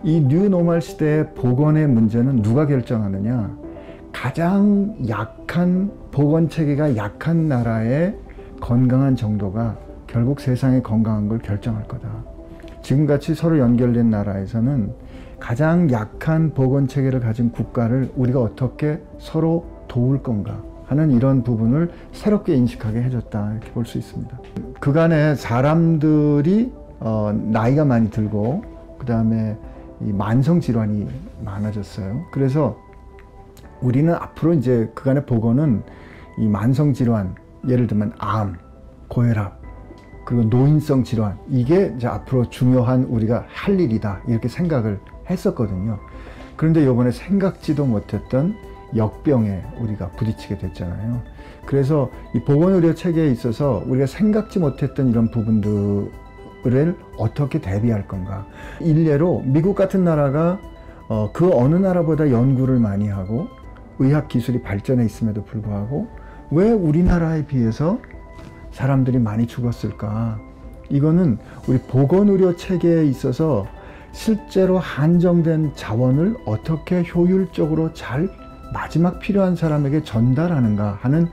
이 뉴노멀 시대의 보건의 문제는 누가 결정하느냐? 가장 약한 보건 체계가 약한 나라의 건강한 정도가 결국 세상의 건강한 걸 결정할 거다. 지금같이 서로 연결된 나라에서는 가장 약한 보건 체계를 가진 국가를 우리가 어떻게 서로 도울 건가 하는 이런 부분을 새롭게 인식하게 해줬다, 이렇게 볼 수 있습니다. 그간에 사람들이 나이가 많이 들고 그 다음에 이 만성 질환이 많아졌어요. 그래서 우리는 앞으로 이제 그간의 보건은 이 만성 질환, 예를 들면 암, 고혈압, 그리고 노인성 질환, 이게 이제 앞으로 중요한 우리가 할 일이다, 이렇게 생각을 했었거든요. 그런데 이번에 생각지도 못했던 역병에 우리가 부딪히게 됐잖아요. 그래서 이 보건의료 체계에 있어서 우리가 생각지 못했던 이런 부분들을 어떻게 대비할 건가. 일례로 미국 같은 나라가 그 어느 나라보다 연구를 많이 하고 의학 기술이 발전해 있음에도 불구하고 왜 우리나라에 비해서 사람들이 많이 죽었을까? 이거는 우리 보건의료 체계에 있어서 실제로 한정된 자원을 어떻게 효율적으로 잘 마지막 필요한 사람에게 전달하는가 하는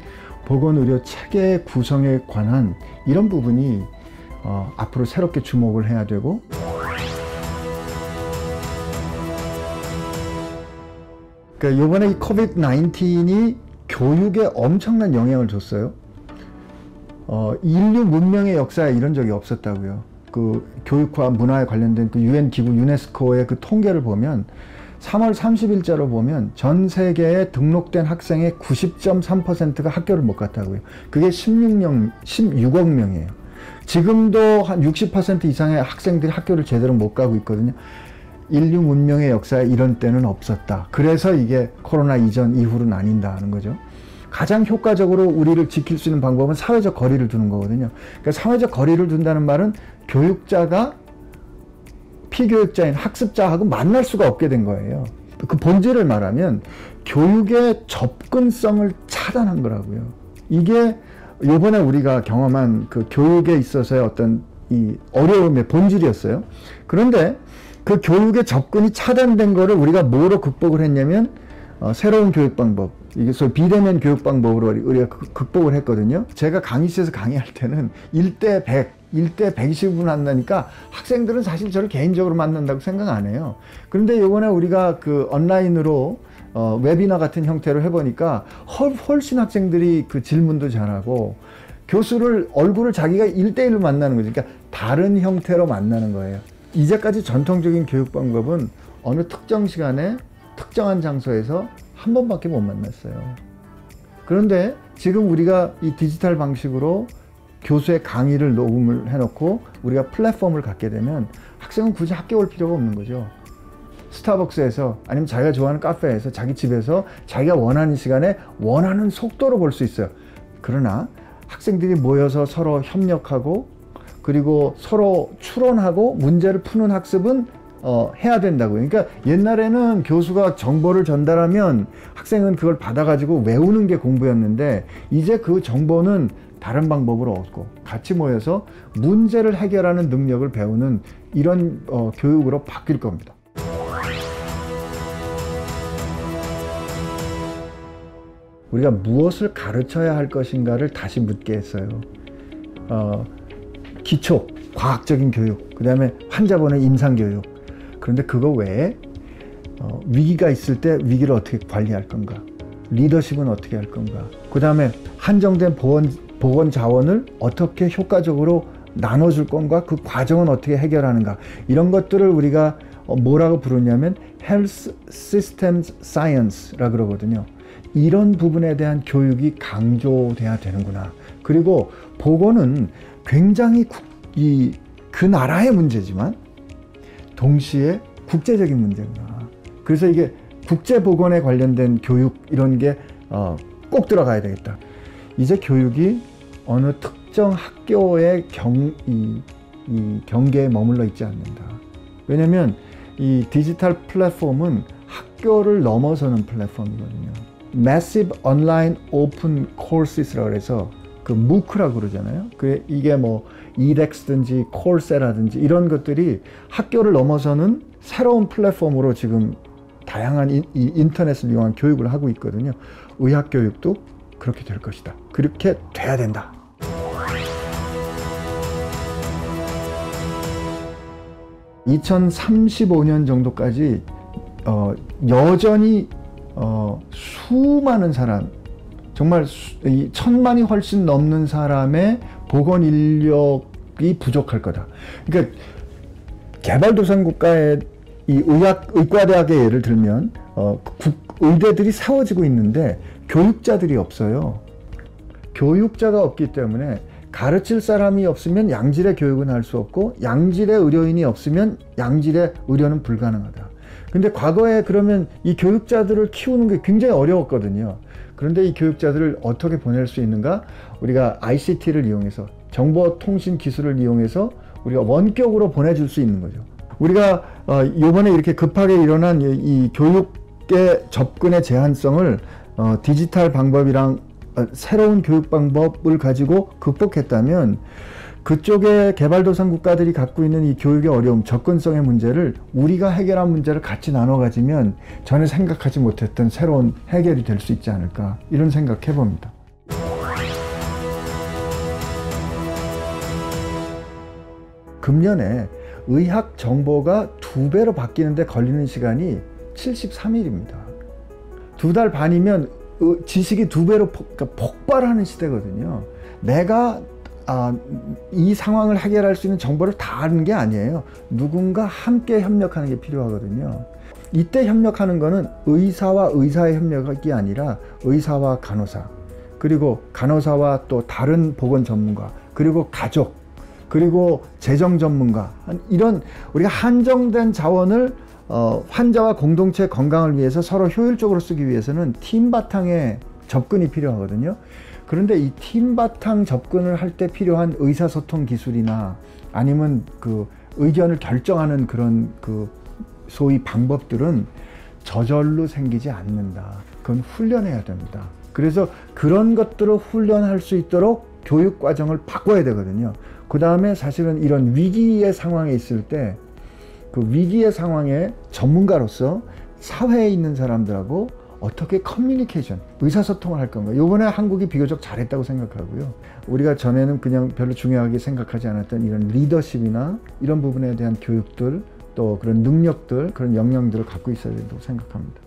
보건의료 체계 구성에 관한 이런 부분이 앞으로 새롭게 주목을 해야 되고, 그러니까 이번에 이 코비드-19이 교육에 엄청난 영향을 줬어요. 인류 문명의 역사에 이런 적이 없었다고요. 그 교육과 문화에 관련된 그 UN 기구 유네스코의 그 통계를 보면 3월 30일자로 보면 전 세계에 등록된 학생의 90.3%가 학교를 못 갔다고요. 그게 16억 명이에요. 지금도 한 60% 이상의 학생들이 학교를 제대로 못 가고 있거든요. 인류 문명의 역사에 이런 때는 없었다. 그래서 이게 코로나 이전 이후로 나뉜다는 거죠. 가장 효과적으로 우리를 지킬 수 있는 방법은 사회적 거리를 두는 거거든요. 그러니까 사회적 거리를 둔다는 말은 교육자가 피교육자인 학습자하고 만날 수가 없게 된 거예요. 그 본질을 말하면 교육의 접근성을 차단한 거라고요. 이게 이번에 우리가 경험한 그 교육에 있어서의 어떤 이 어려움의 본질이었어요. 그런데 그 교육의 접근이 차단된 거를 우리가 뭐로 극복을 했냐면 새로운 교육 방법, 이게 소위 비대면 교육 방법으로 우리가 극복을 했거든요. 제가 강의실에서 강의할 때는 1대 100, 1대 120분 한다니까 학생들은 사실 저를 개인적으로 만난다고 생각 안 해요. 그런데 이번에 우리가 그 온라인으로 웨비나 같은 형태로 해보니까 훨씬 학생들이 그 질문도 잘하고 교수를 얼굴을 자기가 1대1로 만나는 거죠. 그러니까 다른 형태로 만나는 거예요. 이제까지 전통적인 교육 방법은 어느 특정 시간에 특정한 장소에서 한 번밖에 못 만났어요. 그런데 지금 우리가 이 디지털 방식으로 교수의 강의를 녹음을 해놓고 우리가 플랫폼을 갖게 되면 학생은 굳이 학교 올 필요가 없는 거죠. 스타벅스에서 아니면 자기가 좋아하는 카페에서 자기 집에서 자기가 원하는 시간에 원하는 속도로 볼 수 있어요. 그러나 학생들이 모여서 서로 협력하고 그리고 서로 추론하고 문제를 푸는 학습은 해야 된다고요. 그러니까 옛날에는 교수가 정보를 전달하면 학생은 그걸 받아가지고 외우는 게 공부였는데 이제 그 정보는 다른 방법으로 얻고 같이 모여서 문제를 해결하는 능력을 배우는 이런 교육으로 바뀔 겁니다. 우리가 무엇을 가르쳐야 할 것인가를 다시 묻게 했어요. 기초, 과학적인 교육, 그 다음에 환자 보는 임상교육. 그런데 그거 외에 위기가 있을 때 위기를 어떻게 관리할 건가, 리더십은 어떻게 할 건가, 그 다음에 한정된 보건 자원을 어떻게 효과적으로 나눠줄 건가, 그 과정은 어떻게 해결하는가, 이런 것들을 우리가 뭐라고 부르냐면 Health Systems Science라 그러거든요. 이런 부분에 대한 교육이 강조돼야 되는구나. 그리고 보건은 굉장히 그 나라의 문제지만 동시에 국제적인 문제구나. 그래서 이게 국제보건에 관련된 교육 이런 게 꼭 들어가야 되겠다. 이제 교육이 어느 특정 학교의 경계에 머물러 있지 않는다. 왜냐면 이 디지털 플랫폼은 학교를 넘어서는 플랫폼이거든요. Massive Online Open Courses라고 해서 그 무크라고 그러잖아요. 이게 뭐 이덱스든지 콜세라든지 이런 것들이 학교를 넘어서는 새로운 플랫폼으로 지금 다양한 인터넷을 이용한 교육을 하고 있거든요. 의학 교육도 그렇게 될 것이다. 그렇게 돼야 된다. (2035년) 정도까지 여전히 수많은 사람, 정말 1000만이 훨씬 넘는 사람의 보건 인력이 부족할 거다. 그러니까 개발도상국가의 이 의과대학의 예를 들면 의대들이 세워지고 있는데 교육자들이 없어요. 교육자가 없기 때문에 가르칠 사람이 없으면 양질의 교육은 할 수 없고, 양질의 의료인이 없으면 양질의 의료는 불가능하다. 근데 과거에 그러면 이 교육자들을 키우는 게 굉장히 어려웠거든요. 그런데 이 교육자들을 어떻게 보낼 수 있는가? 우리가 ICT를 이용해서, 정보통신 기술을 이용해서 우리가 원격으로 보내줄 수 있는 거죠. 우리가 이번에 이렇게 급하게 일어난 이 교육의 접근의 제한성을 디지털 방법이랑 새로운 교육 방법을 가지고 극복했다면, 그쪽의 개발도상 국가들이 갖고 있는 이 교육의 어려움, 접근성의 문제를 우리가 해결한 문제를 같이 나눠 가지면 전혀 생각하지 못했던 새로운 해결이 될 수 있지 않을까, 이런 생각해 봅니다. 금년에 의학 정보가 2배로 바뀌는데 걸리는 시간이 73일입니다. 2달 반이면 지식이 2배로 폭발하는 시대거든요. 내가 이 상황을 해결할 수 있는 정보를 다 아는 게 아니에요. 누군가 함께 협력하는 게 필요하거든요. 이때 협력하는 거는 의사와 의사의 협력이 아니라 의사와 간호사, 그리고 간호사와 또 다른 보건 전문가, 그리고 가족, 그리고 재정 전문가, 이런 우리가 한정된 자원을 환자와 공동체 건강을 위해서 서로 효율적으로 쓰기 위해서는 팀 바탕의 접근이 필요하거든요. 그런데 이 팀 바탕 접근을 할 때 필요한 의사소통 기술이나 아니면 그 의견을 결정하는 그런 그 소위 방법들은 저절로 생기지 않는다. 그건 훈련해야 됩니다. 그래서 그런 것들을 훈련할 수 있도록 교육 과정을 바꿔야 되거든요. 그 다음에 사실은 이런 위기의 상황에 있을 때 그 위기의 상황에 전문가로서 사회에 있는 사람들하고 어떻게 커뮤니케이션, 의사소통을 할 건가. 요번에 한국이 비교적 잘했다고 생각하고요. 우리가 전에는 그냥 별로 중요하게 생각하지 않았던 이런 리더십이나 이런 부분에 대한 교육들, 또 그런 능력들, 그런 역량들을 갖고 있어야 된다고 생각합니다.